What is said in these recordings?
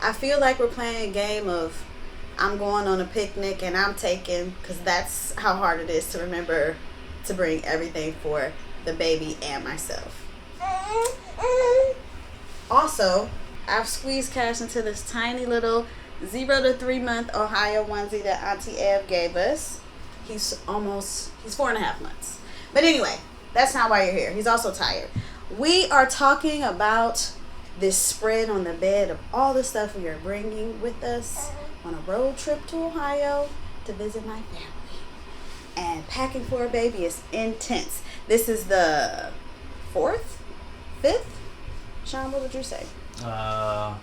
I feel like we're playing a game of I'm going on a picnic and I'm taking, because that's how hard it is to remember to bring everything for the baby and myself. Also, I've squeezed Cash into this tiny little 0 to 3 month Ohio onesie that Auntie Ev gave us. He's 4.5 months. But anyway, that's not why you're here. He's also tired. We are talking about this spread on the bed of all the stuff we are bringing with us on a road trip to Ohio to visit my family. And packing for a baby is intense. This is the 4th? 5th? Sean, what would you say? 4th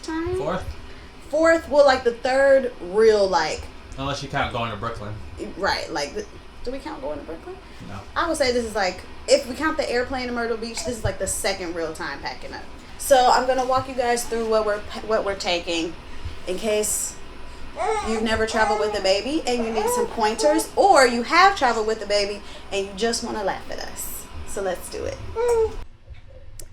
time? 4th, well, like the 3rd real, like... Unless you count going to Brooklyn. Right, like... Do we count going to Brooklyn? No. I would say this is like, if we count the airplane in Myrtle Beach, this is like the 2nd real time packing up. So I'm gonna walk you guys through what we're taking, in case you've never traveled with a baby and you need some pointers, or you have traveled with a baby and you just want to laugh at us. So let's do it.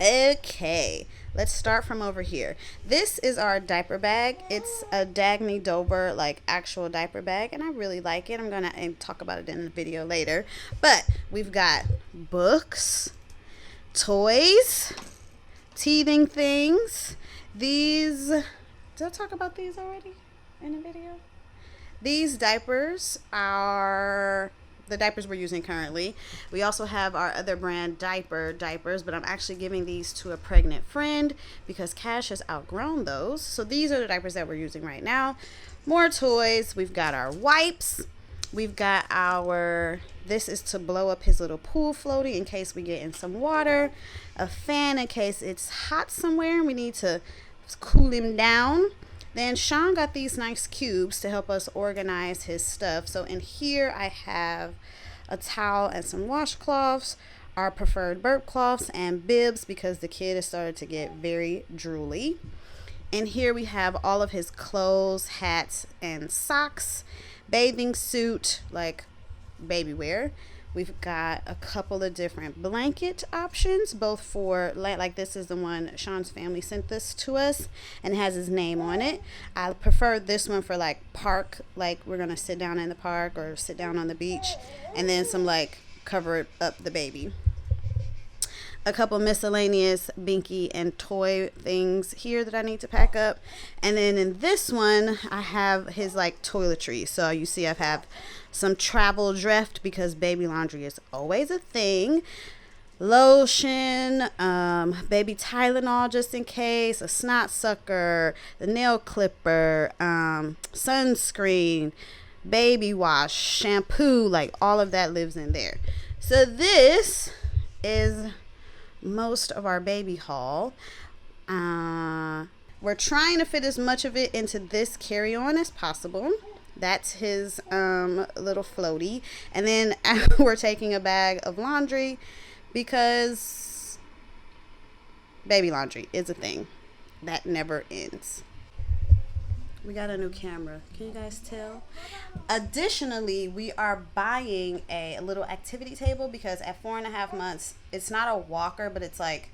Okay, let's start from over here. This is our diaper bag. It's a Dagny Dober, like, actual diaper bag, and I really like it. I'm gonna talk about it in the video later. But we've got books, toys, teething things. These, did I talk about these already in the video? These diapers are the diapers we're using currently. We also have our other brand diapers, but I'm actually giving these to a pregnant friend because Cash has outgrown those. So these are the diapers that we're using right now. More toys. We've got our wipes. We've got this is to blow up his little pool floaty in case we get in some water. A fan in case it's hot somewhere and we need to cool him down. Then Sean got these nice cubes to help us organize his stuff. So in here I have a towel and some washcloths, our preferred burp cloths, and bibs because the kid has started to get very drooly. In here we have all of his clothes, hats, and socks, bathing suit, like baby wear. We've got a couple of different blanket options, both for, like this is the one Sean's family sent this to us and has his name on it. I prefer this one for like park, like we're going to sit down in the park or sit down on the beach, and then some like cover up the baby. A couple miscellaneous binky and toy things here that I need to pack up. And then in this one, I have his like toiletries. So you see I have some travel drift because baby laundry is always a thing. Lotion, baby Tylenol just in case, a snot sucker, the nail clipper, sunscreen, baby wash, shampoo, like all of that lives in there. So this is most of our baby haul. We're trying to fit as much of it into this carry-on as possible. That's his little floaty. And then we're taking a bag of laundry because baby laundry is a thing that never ends. We got a new camera. Can you guys tell? Additionally, we are buying a little activity table because at 4.5 months, it's not a walker, but it's like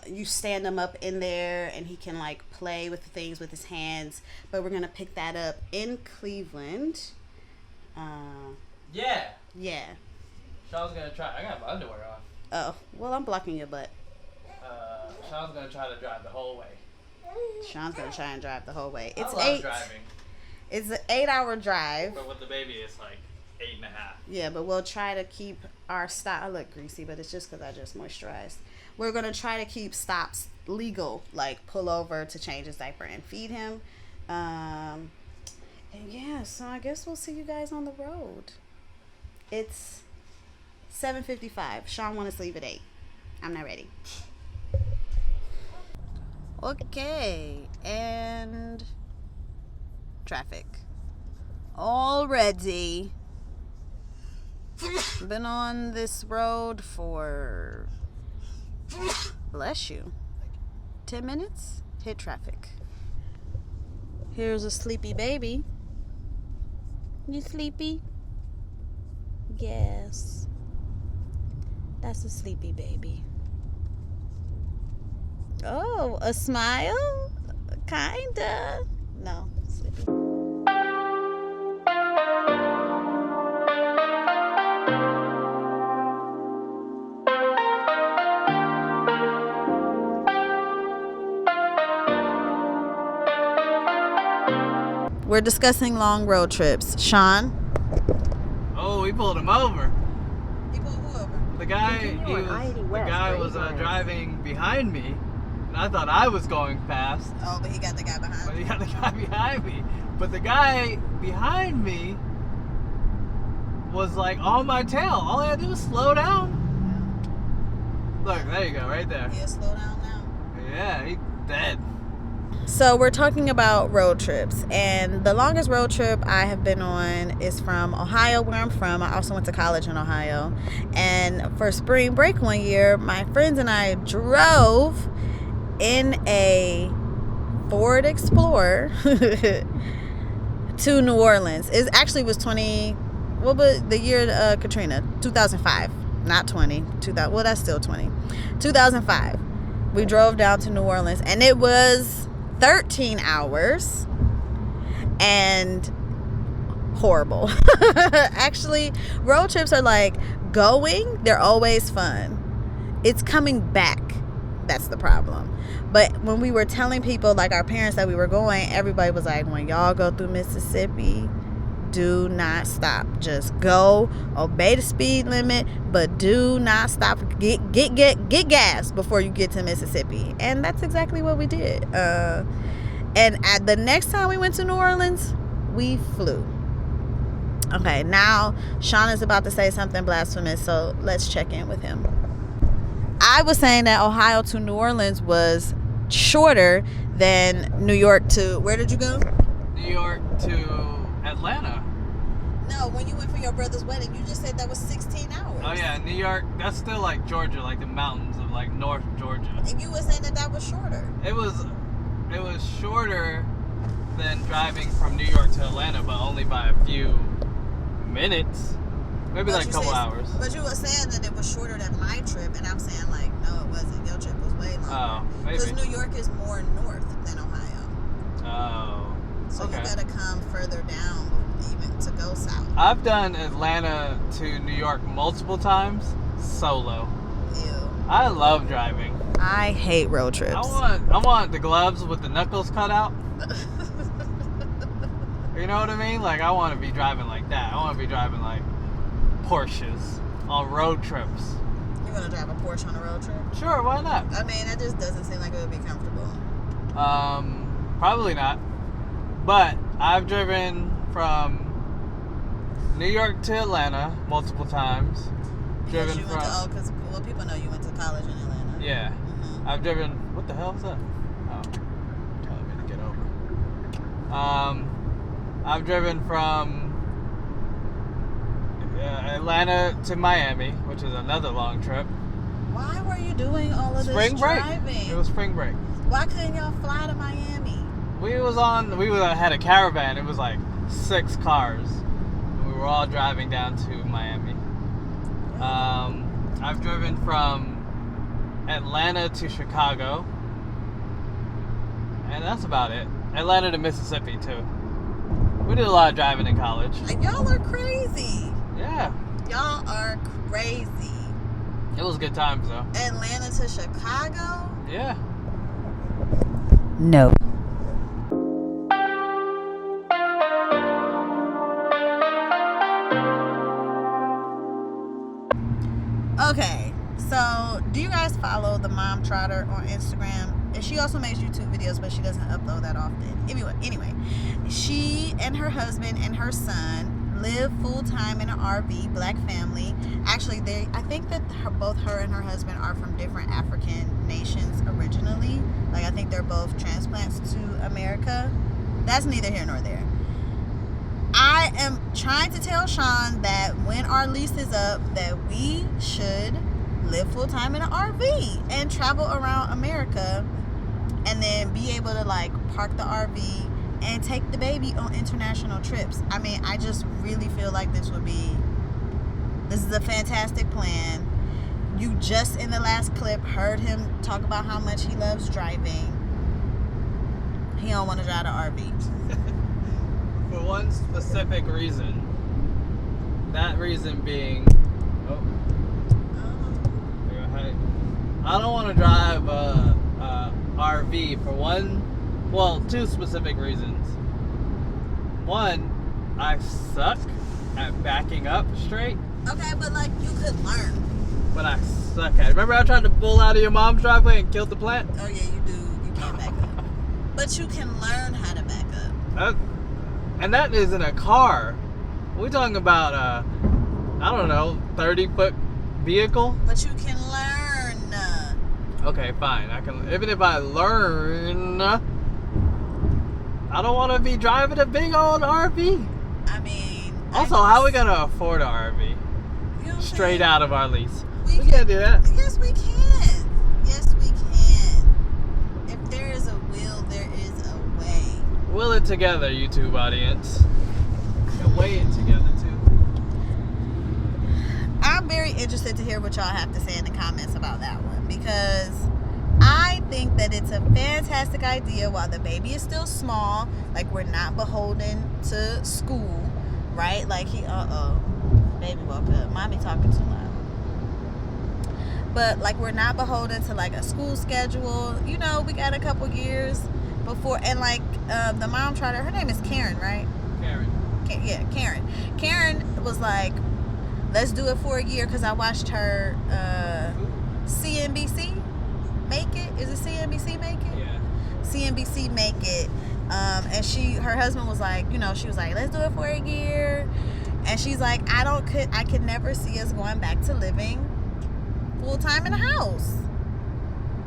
you stand him up in there and he can like play with things with his hands. But we're going to pick that up in Cleveland. Yeah. Sean's going to try. I got my underwear off. Oh, well, I'm blocking your butt. Sean's going to try to drive the whole way. Sean's gonna try and drive the whole way. It's driving. It's an 8-hour drive. But with the baby, it's like 8.5. Yeah, but we'll try to keep our stop. I look greasy, but it's just because I just moisturized. We're gonna try to keep stops legal, like pull over to change his diaper and feed him. And yeah, so I guess we'll see you guys on the road. It's 7:55. Sean wants to leave at 8. I'm not ready. Okay, and traffic. Already been on this road for, bless you, 10 minutes, hit traffic. Here's a sleepy baby. You sleepy? Yes. That's a sleepy baby. Oh, a smile? Kinda. No. Sleepy. We're discussing long road trips. Sean? Oh, we pulled him over. He pulled who over? The guy was driving behind me, and I thought I was going fast. Oh, but he got the guy behind. But he got the guy behind me. But the guy behind me was like on my tail. All I had to do was slow down. Look, there you go, right there. Yeah, slow down now. Yeah, he's dead. So we're talking about road trips, and the longest road trip I have been on is from Ohio, where I'm from. I also went to college in Ohio, and for spring break one year, my friends and I drove in a Ford Explorer to New Orleans. It actually was what was the year Katrina? 2005, not 20. 2000. Well, that's still 20. 2005. We drove down to New Orleans, and it was 13 hours and horrible. Actually, road trips are like going, they're always fun. It's coming back that's the problem. But when we were telling people, like our parents, that we were going, everybody was like, when y'all go through Mississippi, do not stop. Just go, obey the speed limit, but do not stop. Get gas before you get to Mississippi. And that's exactly what we did. And at the next time we went to New Orleans, we flew. Okay, now Sean is about to say something blasphemous, so let's check in with him. I was saying that Ohio to New Orleans was shorter than New York to, where did you go? New York to Atlanta. No, when you went for your brother's wedding, you just said that was 16 hours. Oh yeah, New York, that's still like Georgia, like the mountains of like North Georgia. And you were saying that that was shorter. It was shorter than driving from New York to Atlanta, but only by a few minutes. Maybe like a couple hours. But you were saying that it was shorter than my trip, and I'm saying like, no, it wasn't. Your trip was way longer. Oh, maybe. Because New York is more north than Ohio. Oh. So okay. You gotta come further down even to go south. I've done Atlanta to New York multiple times solo. Ew. I love driving. I hate road trips. I want the gloves with the knuckles cut out. You know what I mean? Like, I want to be driving like that. I want to be driving like Porsches on road trips. You want to drive a Porsche on a road trip? Sure, why not? I mean, that just doesn't seem like it would be comfortable. Probably not. But I've driven from New York to Atlanta multiple times. Because people know you went to college in Atlanta. Yeah. Mm-hmm. I've driven. What the hell is that? Oh, telling me to get over. I've driven from Atlanta to Miami, which is another long trip. Why were you doing all of Spring this break. driving? It was spring break. Why couldn't y'all fly to Miami? We had a caravan. It was like 6 cars. We were all driving down to Miami. I've driven from Atlanta to Chicago, and that's about it. Atlanta to Mississippi too. We did a lot of driving in college. And y'all are crazy. Yeah. Y'all are crazy. It was good times though. Atlanta to Chicago? Yeah. No. Okay, so do you guys follow the Mom Trotter on Instagram? And she also makes YouTube videos, but she doesn't upload that often. Anyway, she and her husband and her son live full-time in an RV, black family. Actually, I think that both her and her husband are from different African nations originally. Like, I think they're both transplants to America. That's neither here nor there. I am trying to tell Sean that when our lease is up, that we should live full-time in an RV and travel around America, and then be able to like park the RV and take the baby on international trips. I mean, I just really feel like this is a fantastic plan. You just in the last clip heard him talk about how much he loves driving. He don't want to drive the RV. For one specific reason. That reason being, I don't want to drive a RV for two specific reasons. One, I suck at backing up straight. Okay, but like you could learn. But I suck at it. Remember I tried to pull out of your mom's driveway and killed the plant? Oh yeah, you do. You can't back up. But you can learn how to back up. And that is in a car. We're talking about I don't know, 30-foot vehicle. But you can learn. Okay, fine. I can. Even if I learn, I don't want to be driving a big old RV. I mean. Also, how are we gonna afford an RV? You know what Straight out of our lease. We can't do that. Yes, we can. Yes, we can. If there is a will, there is a way. Will it together, YouTube audience. And weigh it together too. I'm very interested to hear what y'all have to say in the comments about that one, because I think that it's a fantastic idea while the baby is still small. Like, we're not beholden to school, right? Like, baby woke up. Mommy talking too loud. But like, we're not beholden to like a school schedule. You know, we got a couple years before, and like the mom tried her name is Karen, right? Karen. Karen was like, let's do it for a year, because I watched her CNBC make it. Is it CNBC make it? Yeah. CNBC make it. And her husband was like, you know, she was like, let's do it for a year. And she's like, I could never see us going back to living full time in a house.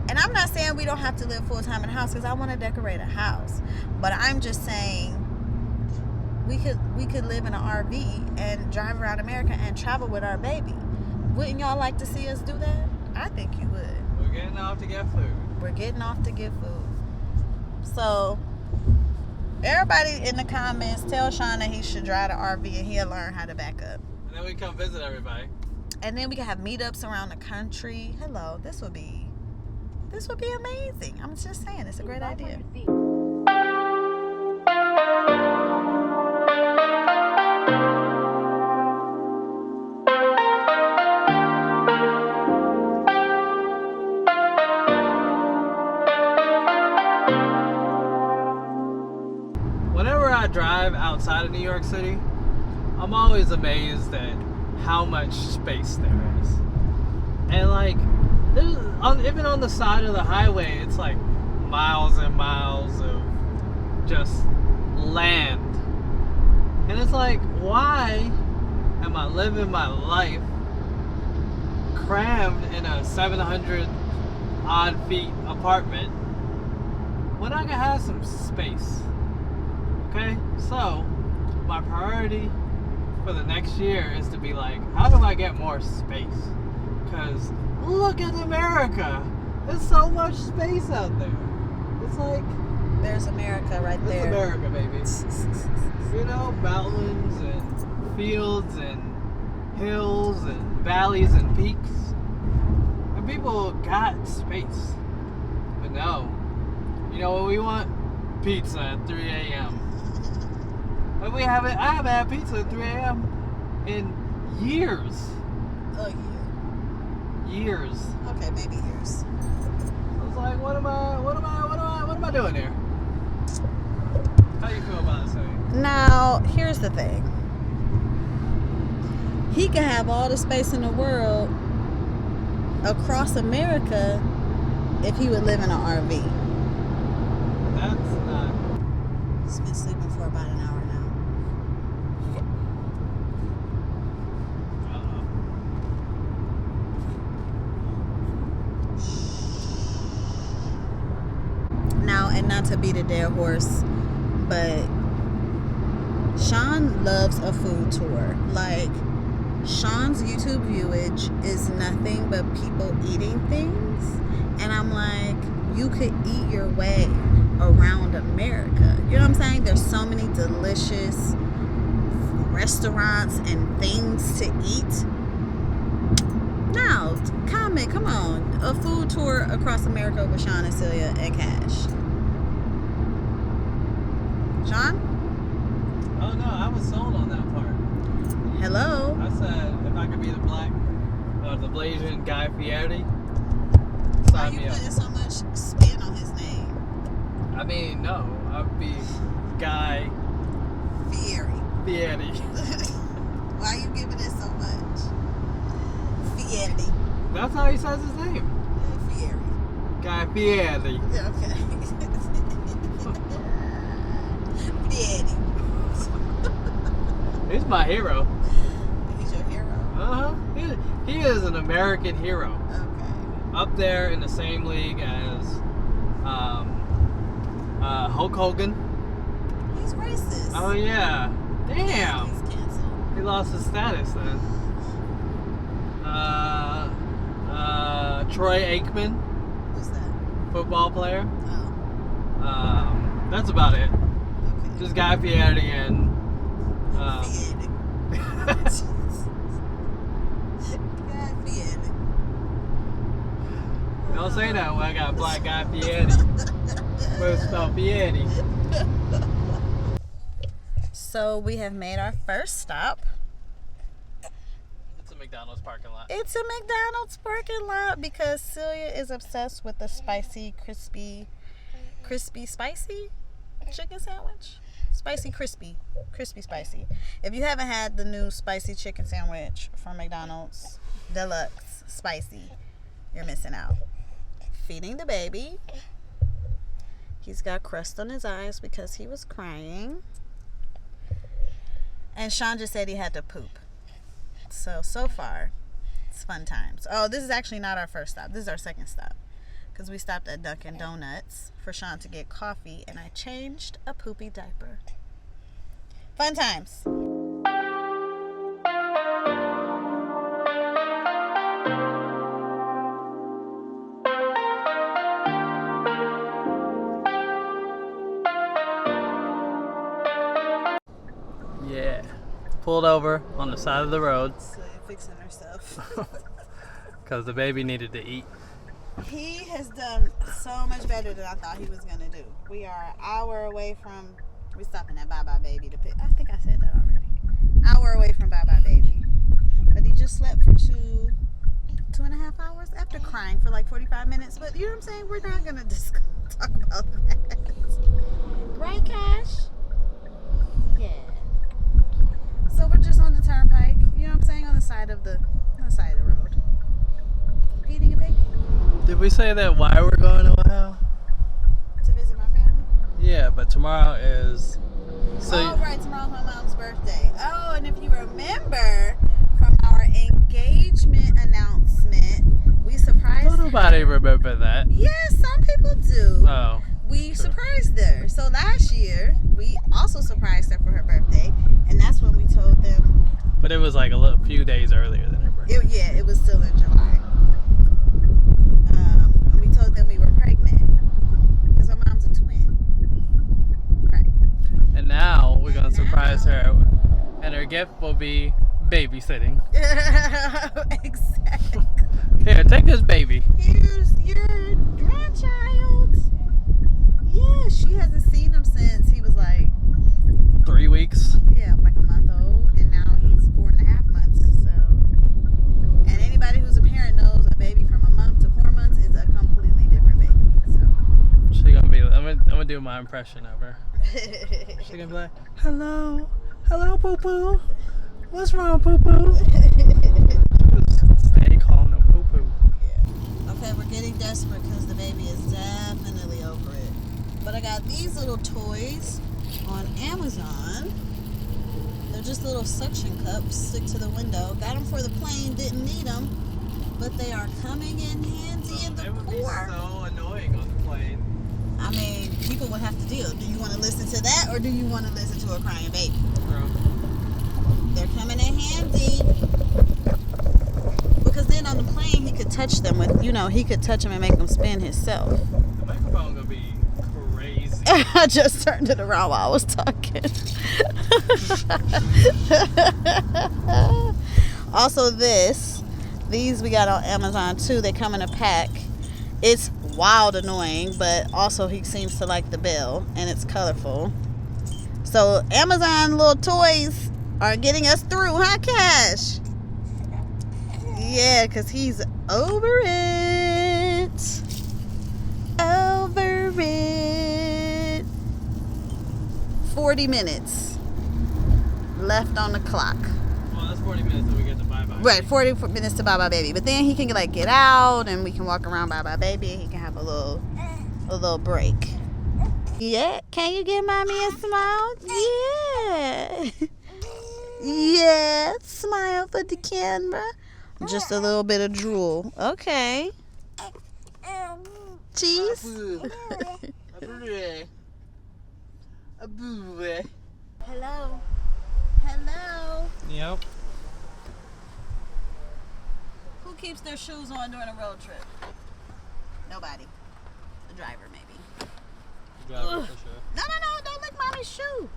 And I'm not saying we don't have to live full time in a house, because I want to decorate a house. But I'm just saying, we could live in an RV and drive around America and travel with our baby. Wouldn't y'all like to see us do that? I think you would. We're getting off to get food. We're getting off to get food. So, everybody in the comments, tell Sean that he should drive the RV and he'll learn how to back up. And then we come visit everybody. And then we can have meetups around the country. Hello, this would be amazing. I'm just saying, it's a great idea. Whenever I drive outside of New York City, I'm always amazed at how much space there is. And like, even on the side of the highway, it's like miles and miles of just land. And it's like, why am I living my life crammed in a 700 odd feet apartment when I can have some space? Okay, so my priority for the next year is to be like, how do I get more space? Because look at America. There's so much space out there. It's like, there's America right there. It's America, baby. You know, mountains and fields and hills and valleys and peaks. And people got space. But no. You know what we want? Pizza at 3 a.m. But I haven't had pizza at 3 a.m. in years. A year. Years. Okay, maybe years. I was like, what am I doing here? How do you feel about this thing? Now, here's the thing. He could have all the space in the world across America if he would live in an RV. That's not. He's been sleeping for about an hour now. Now, and not to beat a dead horse, but Sean loves a food tour. Like, Sean's YouTube viewage is nothing but people eating things. And I'm like, you could eat your way around America. You know what I'm saying? There's so many delicious restaurants and things to eat. Now, comment, come on. A food tour across America with Sean and Celia and Cash. Sean? Oh no, I was sold on that part. Hello? I said if I could be the Blasian Guy Fieri, Why sign you me up. putting so much spin on his name? I mean, no, I'd be Guy Fieri. Fieri. Why you giving it so much? Fieri. That's how he says his name. Fieri. Guy Fieri. Yeah, okay. Fieri. He's my hero. He's your hero. Uh-huh. He is an American hero. Okay. Up there in the same league as Hulk Hogan. He's racist. Oh yeah. Damn. He's canceled. He lost his status then. Troy Aikman, Who's that? football player. Oh, That's about it. okay. Just Guy Fieri and Fieri. God, Fieri. don't say that when I got black Guy Fieri. First spell Fieri. So we have made our first stop. It's a McDonald's parking lot. It's a McDonald's parking lot because Celia is obsessed with the spicy, crispy spicy chicken sandwich. Spicy, crispy spicy. If you haven't had the new spicy chicken sandwich from McDonald's, deluxe spicy, you're missing out. Feeding the baby. He's got crust on his eyes because he was crying. And Sean just said he had to poop. So far, it's fun times. Oh, this is actually not our first stop. This is our second stop. Because we stopped at Dunkin' Donuts for Sean to get coffee, and I changed a poopy diaper. Fun times. Yeah. Pulled over on the side of the road So you're fixing herself. because the baby needed to eat. He has done so much better than I thought he was going to do. We are an hour away from... We're stopping at Bye Bye Baby to pick... I think I said that already. Hour away from Bye Bye Baby. But he just slept for 2.5 hours after crying for like 45 minutes. But you know what I'm saying? We're not going to talk about that. Right, Cash? Yeah. So we're just on the turnpike. You know what I'm saying? On the side of the road. Feeding a baby. Did we say that why we're going to Ohio? To visit my family? Yeah, but tomorrow is... Oh, right. Tomorrow's my mom's birthday. Oh, and if you remember from our engagement announcement, we surprised her. Nobody remember that. Yes, some people do. Oh. We surprised her. So last year, we also surprised her for her birthday, and that's when we told them. But it was like a few days earlier than her birthday. It was still in July. And we told them we were pregnant because my mom's a twin. Right. And now we're going to surprise her, and her gift will be babysitting. Exactly. Here, take this baby. Here's your grandchild. Yeah, she hasn't seen him since he was like 3 weeks. Yeah, like a month old, and now he's 4.5 months. So, and anybody who's a parent knows a baby from a month to 4 months is a completely different baby. So, She gonna be. I'm gonna do my impression of her. She gonna be like, "Hello, poo poo. What's wrong, poo poo?" Stay calling him poo poo. yeah. Okay, we're getting desperate because the baby is definitely over it. But I got these little toys on Amazon. They're just little suction cups, stick to the window. Got them for the plane, didn't need them, but they are coming in handy in the It would be car. so annoying on the plane. I mean, people would have to deal. Do you want to listen to that, or do you want to listen to a crying baby? Bro. They're coming in handy. Because then on the plane, he could touch them with, he could touch them and make them spin himself. The microphone gonna be crazy. I just turned it around while I was talking. Also, these we got on Amazon too. They come in a pack. It's wild annoying, but also he seems to like the bell, and it's colorful. So Amazon little toys are getting us through, huh, Cash? Yeah, because he's over it. Over it. 40 minutes left on the clock. Well, that's 40 minutes till we get to Bye Bye. Right, 40 minutes to Bye Bye Baby. But then he can like get out and we can walk around Bye Bye Baby. He can have a little break. Yeah, can you give mommy a smile? Yeah. Yeah, smile for the camera. Just a little bit of drool. Okay. Cheese. Hello. Hello. Yep. Who keeps their shoes on during a road trip? Nobody. The driver, maybe. Driver for sure. No, don't lick mommy's shoe.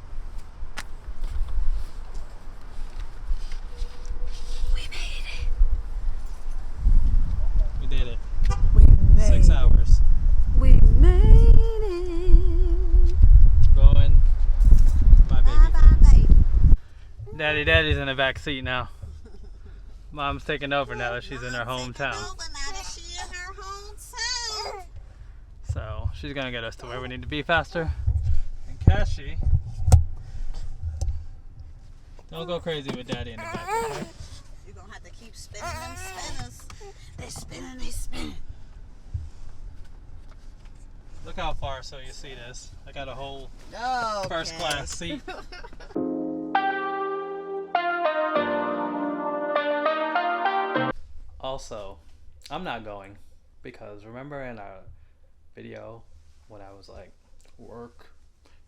We made it. We did it. We made 6 hours. We made it. Going. Bye, baby. Bye, baby. Daddy's in the back seat now. Mom's taking over now that she's in her hometown. So she's gonna get us to where we need to be faster. And Cassie, don't go crazy with Daddy in the back. Okay? You're gonna have to keep spinning them spinners. They spinning. Look how far so you see this. I got a whole Oh, first class seat. Also, I'm not going because remember in our video when I was like, work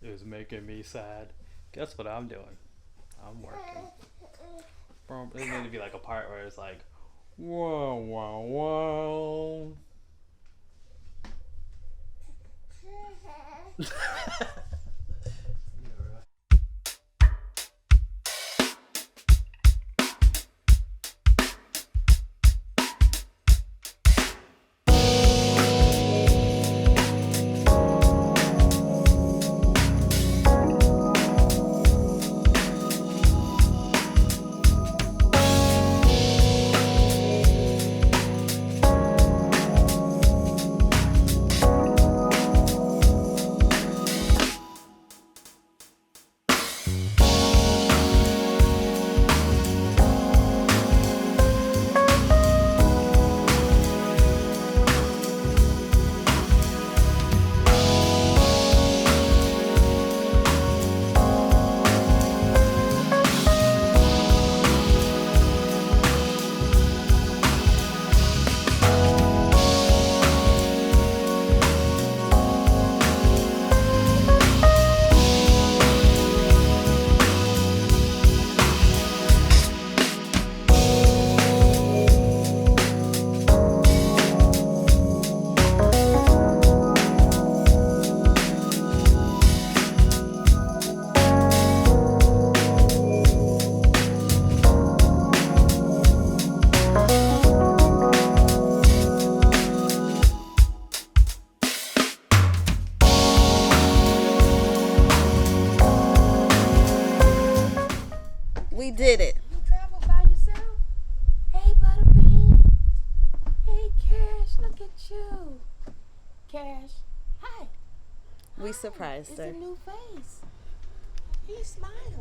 is making me sad. Guess what I'm doing? I'm working. There needs to be like a part where it's like, whoa, whoa, whoa. We did it. You travel by yourself? Hey, Butterbean. Hey, Cash, look at you. Cash, hi. We surprised It's her. a new face. He smiled.